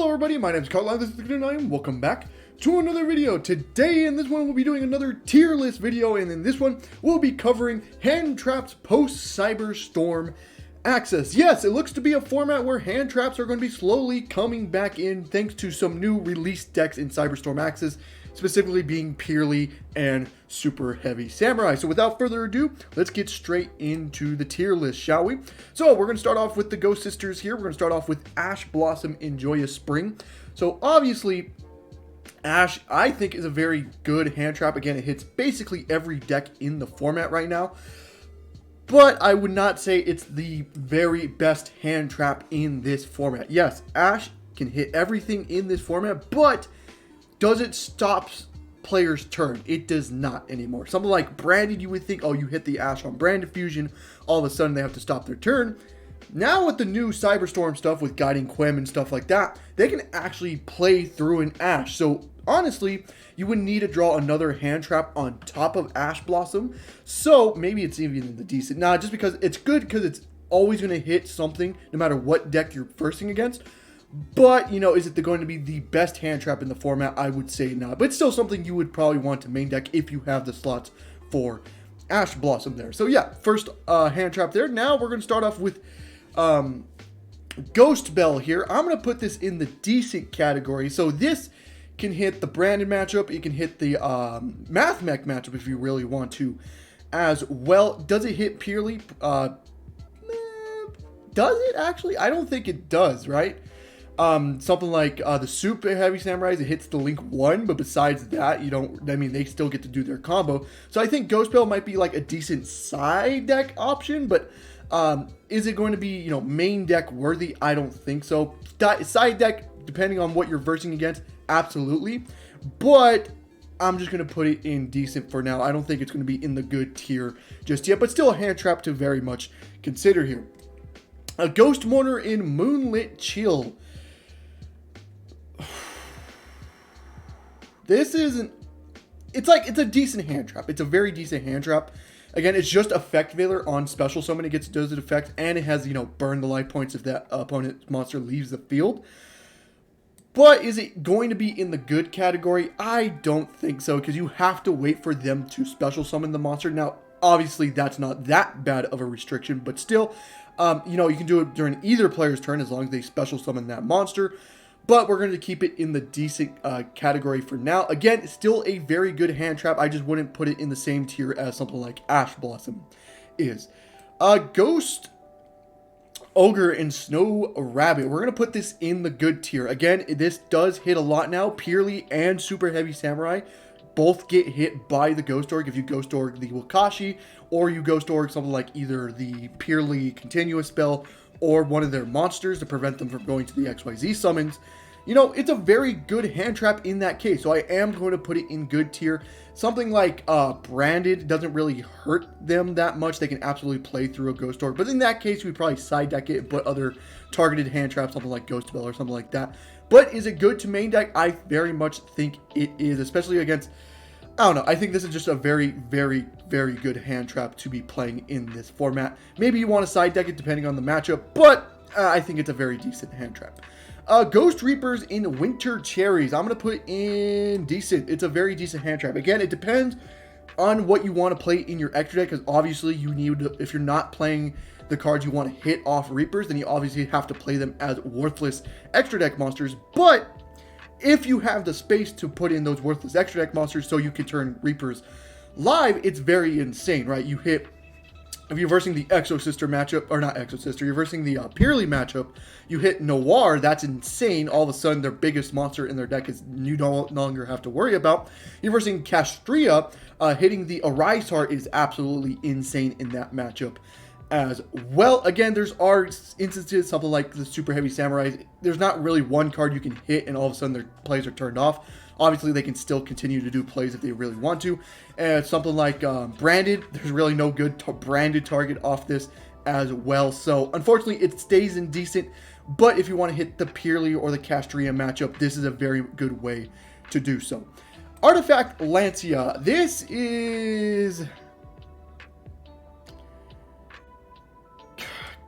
Hello everybody, my name is Carl, this is the9, and welcome back to another video. Today in this one we'll be doing another tier list video, and in this one we'll be covering Handtraps post Cyberstorm access. Yes, it looks to be a format where Handtraps are going to be slowly coming back in thanks to some new release decks in Cyberstorm access, specifically being Purely and Super Heavy Samurai. So without further ado, let's get straight into the tier list, shall we? So we're going to start off with the Ghost Sisters here. We're going to start off with Ash Blossom in Joyous Spring. So obviously, Ash, I think, is a very good hand trap. Again, it hits basically every deck in the format right now. But I would not say it's the very best hand trap in this format. Yes, Ash can hit everything in this format, but does it stop players' turn? It does not anymore. Something like Branded, you would think, oh, you hit the Ash on Branded Fusion, all of a sudden they have to stop their turn. Now with the new Cyberstorm stuff, with Guiding Quem and stuff like that, they can actually play through an Ash. So honestly, you would need to draw another hand trap on top of Ash Blossom. So maybe it's even in the decent. Nah, just because it's good because it's always going to hit something no matter what deck you're versing against. But, you know, is it going to be the best hand trap in the format? I would say not. But it's still something you would probably want to main deck if you have the slots for Ash Blossom there. So yeah, first hand trap there. Now we're going to start off with Ghost Bell here. I'm going to put this in the decent category. So this can hit the Brandon matchup. It can hit the Math Mech matchup if you really want to as well. Does it hit Purely? Does it actually? I don't think it does, right? Something like the Super Heavy Samurais, it hits the Link 1, but besides that, you don't, I mean, they still get to do their combo. So I think Ghost Bell might be like a decent side deck option, but is it going to be, you know, main deck worthy? I don't think so. Side deck, depending on what you're versing against, absolutely. But I'm just going to put it in decent for now. I don't think it's going to be in the good tier just yet, but still a hand trap to very much consider here. A Ghost Mourner in Moonlit Chill. This isn't, it's a decent hand trap. It's a very decent hand trap. Again, it's just Effect Veiler on special summon. It does its effect, and it has, you know, burn the life points if that opponent monster leaves the field. But is it going to be in the good category? I don't think so, because you have to wait for them to special summon the monster. Now, obviously, that's not that bad of a restriction, but still, you know, you can do it during either player's turn as long as they special summon that monster. But we're going to keep it in the decent category for now. Again, still a very good hand trap. I just wouldn't put it in the same tier as something like Ash Blossom is. Ghost Ogre and Snow Rabbit. We're going to put this in the good tier. Again, this does hit a lot now. Purely and Super Heavy Samurai both get hit by the Ghost Org if you Ghost Org the Wakashi, or you Ghost Org something like either the Purely Continuous spell or one of their monsters to prevent them from going to the XYZ summons. You know, it's a very good hand trap in that case, so I am going to put it in good tier. Something like Branded doesn't really hurt them that much. They can absolutely play through a Ghost Org, but in that case, we'd probably side deck it and put other targeted hand traps, something like Ghost Bell or something like that. But is it good to main deck? I very much think it is, especially against, I don't know, I think this is just a very, very, very good hand trap to be playing in this format. Maybe you want to side deck it depending on the matchup, but I think it's a very decent hand trap. Ghost Reapers in Winter Cherries. I'm going to put in decent. It's a very decent hand trap. Again, it depends on what you want to play in your extra deck, because obviously you need to, if you're not playing the cards you want to hit off Reapers, then you obviously have to play them as worthless extra deck monsters. But if you have the space to put in those worthless extra deck monsters so you can turn Reapers live, it's very insane, right? You hit, if you're versing the Exo Sister matchup, or not Exo Sister, you're versing the Purely matchup, you hit Noir, that's insane. All of a sudden, their biggest monster in their deck is you no longer have to worry about. You're versing Castria, hitting the Arise Heart is absolutely insane in that matchup as well. Again, there's instances, something like the Super Heavy Samurai, there's not really one card you can hit and all of a sudden their plays are turned off. Obviously, they can still continue to do plays if they really want to. And something like Branded, there's really no good branded target off this as well. So, unfortunately, it stays in decent. But if you want to hit the Purely or the Castria matchup, this is a very good way to do so. Artifact Lancia. This is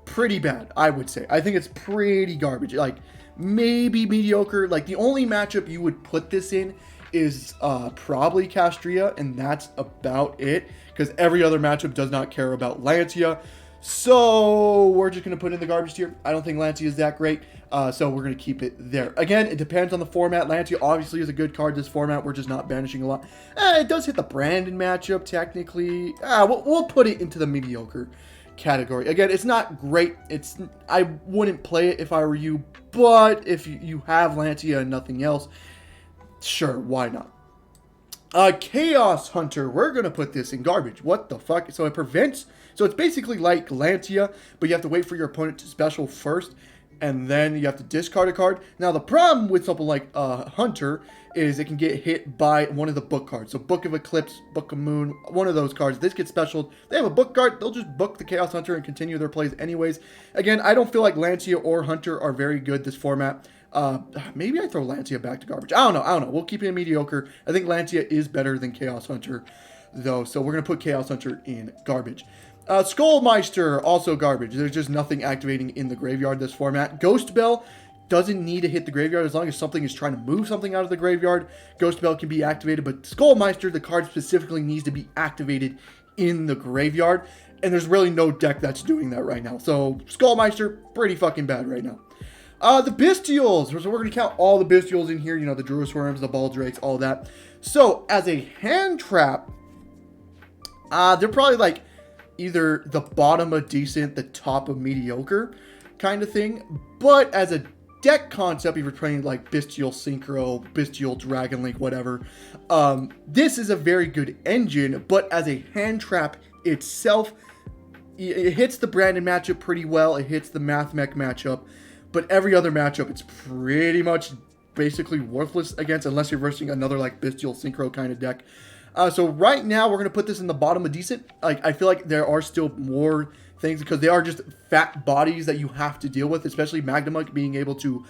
pretty bad, I would say. I think it's pretty garbage. Like, maybe mediocre. Like, the only matchup you would put this in is probably Castria, and that's about it, because every other matchup does not care about Lancia. So we're just going to put in the garbage tier. I don't think Lancia is that great, so we're going to keep it there. Again, it depends on the format. Lancia obviously is a good card this format. We're just not banishing a lot. It does hit the Brandon matchup, technically. We'll put it into the mediocre category. Again, it's not great. I wouldn't play it if I were you, but if you have Lancia and nothing else, sure, why not? Chaos Hunter, we're going to put this in garbage. What the fuck? So it prevents, so it's basically like Lancia, but you have to wait for your opponent to special first, and then you have to discard a card. Now, the problem with something like Hunter is it can get hit by one of the book cards. So Book of Eclipse, Book of Moon, one of those cards. This gets special. They have a book card. They'll just book the Chaos Hunter and continue their plays anyways. Again, I don't feel like Lancia or Hunter are very good this format. Maybe I throw Lancia back to garbage. I don't know. We'll keep it in mediocre. I think Lancia is better than Chaos Hunter, though. So we're going to put Chaos Hunter in garbage. Skullmeister, also garbage. There's just nothing activating in the graveyard this format. Ghost Bell doesn't need to hit the graveyard as long as something is trying to move something out of the graveyard. Ghost Bell can be activated, but Skullmeister, the card specifically needs to be activated in the graveyard. And there's really no deck that's doing that right now. So Skullmeister, pretty fucking bad right now. The Bestials. So we're going to count all the Bestials in here. You know, the Druisworms, the Baldrakes, all that. So, as a hand trap, they're probably like either the bottom of decent, the top of mediocre kind of thing. But as a deck concept, if you're playing like Bestial Synchro, Bestial Dragon Link, whatever, this is a very good engine. But as a hand trap itself, it hits the Brandon matchup pretty well. It hits the Mathmech matchup. But every other matchup, it's pretty much basically worthless against, unless you're versing another like Bestial Synchro kind of deck. So right now, we're going to put this in the bottom of decent. Like, I feel like there are still more things, because they are just fat bodies that you have to deal with, especially Magnemite being able to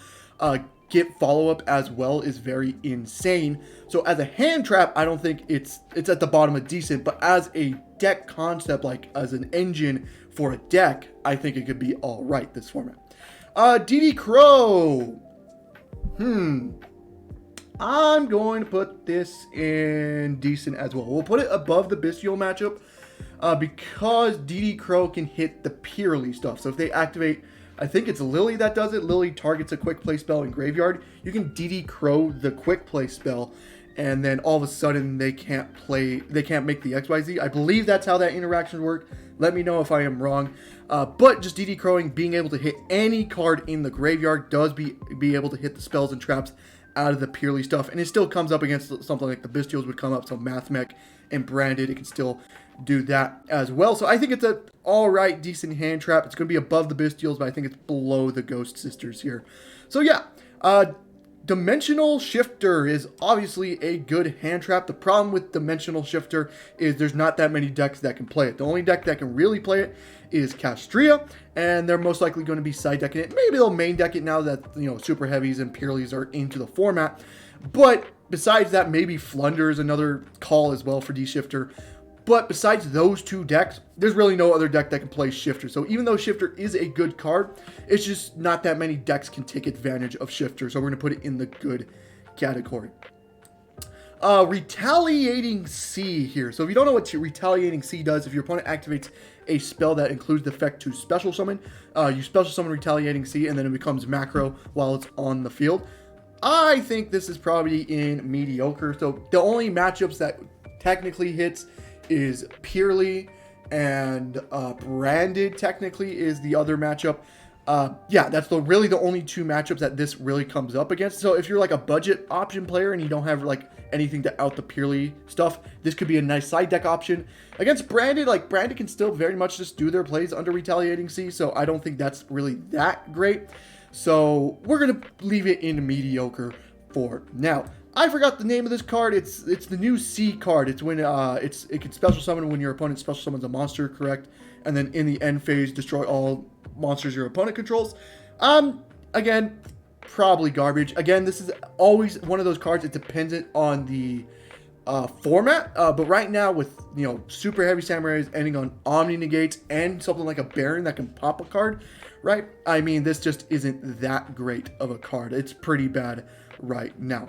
get follow-up as well is very insane. So as a hand trap, I don't think it's at the bottom of decent, but as a deck concept, like as an engine for a deck, I think it could be all right, this format. DD Crow. I'm going to put this in decent as well. We'll put it above the Bestial matchup because DD Crow can hit the purely stuff. So if they activate, I think it's Lily that does it. Lily targets a quick play spell in graveyard. You can DD Crow the quick play spell, and then all of a sudden they can't make the XYZ. I believe that's how that interaction worked. Let me know if I am wrong. But just DD Crowing, being able to hit any card in the graveyard, does be able to hit the spells and traps out of the purely stuff. And it still comes up against something like the Bestials would come up. So Mathmech and Branded, it can still do that as well. So I think it's an alright, decent hand trap. It's going to be above the Bestials, but I think it's below the Ghost Sisters here. So yeah, Dimensional Shifter is obviously a good hand trap. The problem with Dimensional Shifter is there's not that many decks that can play it. The only deck that can really play it is Castria, and they're most likely going to be side decking it. Maybe they'll main deck it now that, you know, Super Heavies and Purelies are into the format. But besides that, maybe Flunder is another call as well for D-Shifter. But besides those two decks, there's really no other deck that can play Shifter. So even though Shifter is a good card, it's just not that many decks can take advantage of Shifter. So we're going to put it in the good category. Retaliating Sea here. So if you don't know what Retaliating Sea does, if your opponent activates a spell that includes the effect to special summon, you special summon Retaliating Sea, and then it becomes macro while it's on the field. I think this is probably in mediocre. So the only matchups that technically hits is Purely, and Branded technically is the other matchup. Yeah, that's really the only two matchups that this really comes up against. So if you're like a budget option player and you don't have like anything to out the Purely stuff, this could be a nice side deck option. Against Branded, like Branded can still very much just do their plays under Retaliating Sea, so I don't think that's really that great. So we're gonna leave it in mediocre for now. I forgot the name of this card. It's the new C card. It's when it can special summon when your opponent special summons a monster, correct? And then in the end phase, destroy all monsters your opponent controls. Again, probably garbage. Again, this is always one of those cards. It's dependent on the format. But right now with, you know, super heavy samurais ending on omni negates and something like a baron that can pop a card, right? I mean, this just isn't that great of a card. It's pretty bad right now.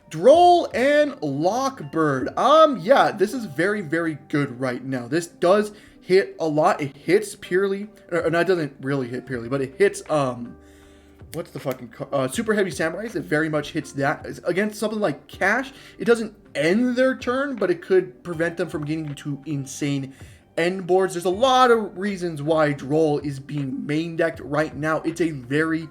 Droll and Lockbird. Yeah, this is very, very good right now. This does hit a lot. It hits purely, or no, it doesn't really hit purely, but it hits, what's the fucking, Super Heavy Samurais. It very much hits that. Against something like Cash, it doesn't end their turn, but it could prevent them from getting to insane end boards. There's a lot of reasons why Droll is being main decked right now. It's a very,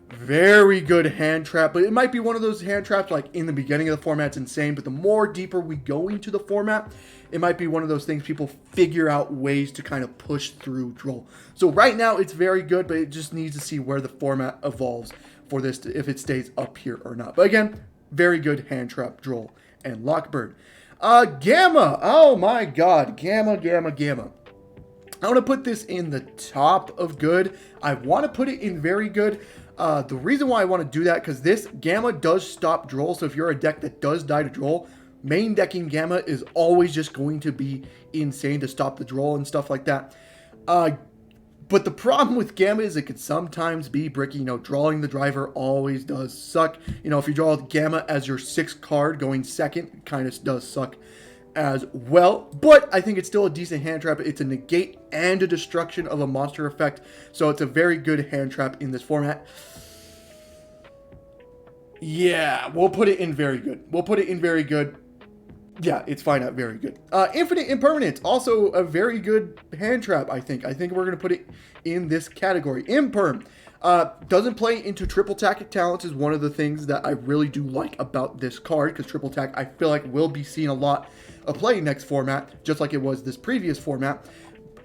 very good hand trap, but it might be one of those hand traps like in the beginning of the format, it's insane, but the more deeper we go into the format, it might be one of those things people figure out ways to kind of push through Droll. So right now it's very good, but it just needs to see where the format evolves for this, if it stays up here or not. But again, very good hand trap, Droll and Lockbird. Gamma, oh my god, Gamma. I want to put this in the top of good. I want to put it in very good. The reason why I want to do that, because this Gamma does stop Droll. So if you're a deck that does die to Droll, main decking Gamma is always just going to be insane to stop the Droll and stuff like that. But the problem with Gamma is it could sometimes be bricky. You know, drawing the driver always does suck. You know, if you draw Gamma as your 6th card going second, it kind of does suck as well. But I think it's still a decent hand trap. It's a negate and a destruction of a monster effect. So it's a very good hand trap in this format. Yeah, we'll put it in very good. Yeah, it's fine at very good. Infinite Impermanence, also a very good hand trap, I think. I think we're going to put it in this category. Imperm. Doesn't play into triple tack talents is one of the things that I really do like about this card, because triple tack I feel like will be seen a lot of play next format, just like it was this previous format.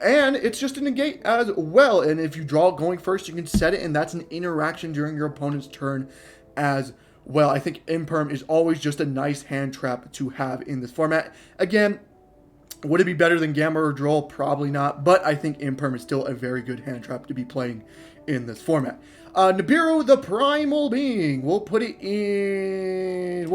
And it's just a negate as well. And if you draw going first, you can set it, and that's an interaction during your opponent's turn as well. I think Imperm is always just a nice hand trap to have in this format. Again, would it be better than Gamma or Droll? Probably not, but I think Imperm is still a very good hand trap to be playing in this format. Nibiru, the Primal Being. We'll put it in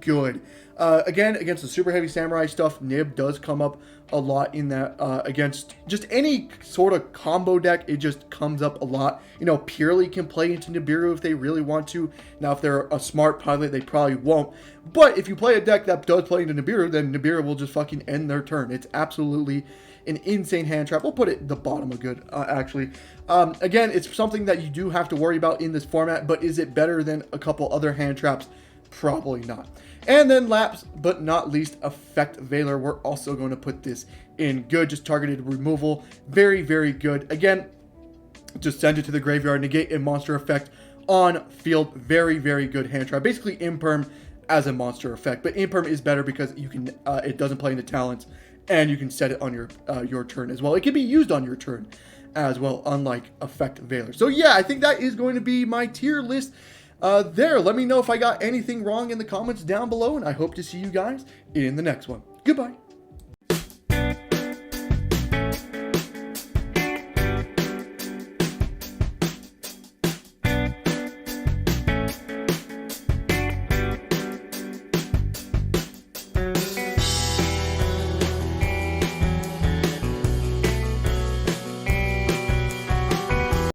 good. Again, against the super heavy samurai stuff, Nib does come up a lot in that. Against just any sort of combo deck, it just comes up a lot. You know, Purely can play into Nibiru if they really want to. Now, if they're a smart pilot, they probably won't. But if you play a deck that does play into Nibiru, then Nibiru will just fucking end their turn. It's absolutely an insane hand trap. We'll put it at the bottom of good, actually. Again, it's something that you do have to worry about in this format, but is it better than a couple other hand traps? Probably not. And then last but not least, Effect Veiler. We're also going to put this in good, just targeted removal. Very, very good. Again, just send it to the graveyard, negate a monster effect on field. Very, very good hand trap. Basically, Imperm as a monster effect, but Imperm is better because you can, it doesn't play into talents, and you can set it on your turn as well. It can be used on your turn as well, unlike Effect Veiler. So yeah, I think that is going to be my tier list there. Let me know if I got anything wrong in the comments down below, and I hope to see you guys in the next one. Goodbye.